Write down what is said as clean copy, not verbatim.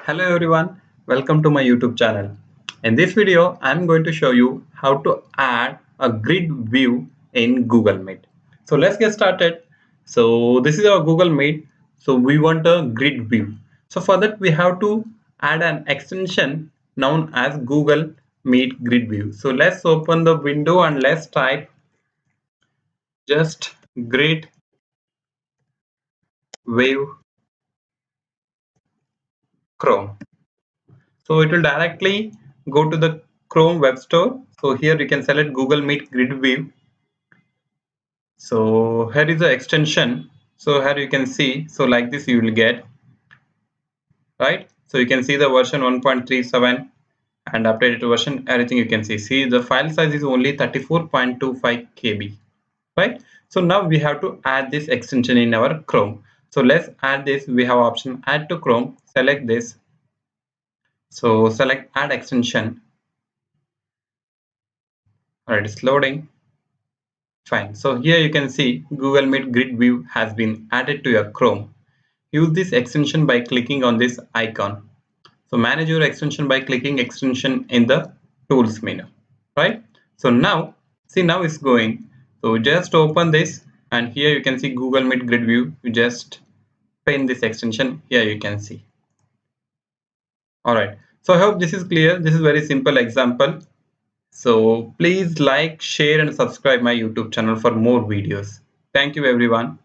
Hello everyone, welcome to my YouTube channel. In this video, I'm going to show you how to add a grid view in Google Meet. So let's get started. So this is our Google Meet. So we want a grid view. So for that we have to add an extension known as Google Meet Grid View. So let's open the window and let's type just grid view Chrome. So it will directly go to the Chrome web store. So here you can select Google Meet Grid View. So here is the extension. So here you can see, so like this you will get, right? So you can see the version 1.37 and updated version, everything you can see. See the file size is only 34.25 KB, right? So now we have to add this extension in our Chrome. So let's add this. We have option add to Chrome, select this. So select add extension. Alright, it's loading. Fine. So here you can see Google Meet Grid View has been added to your Chrome. Use this extension by clicking on this icon. So manage your extension by clicking extension in the tools menu, right? So now, see now it's going. So just open this and here you can see Google Meet Grid View. You just pin this extension. Here you can see. Alright. So I hope this is clear. This is very simple example. So please like, share and subscribe my YouTube channel for more videos. Thank you everyone.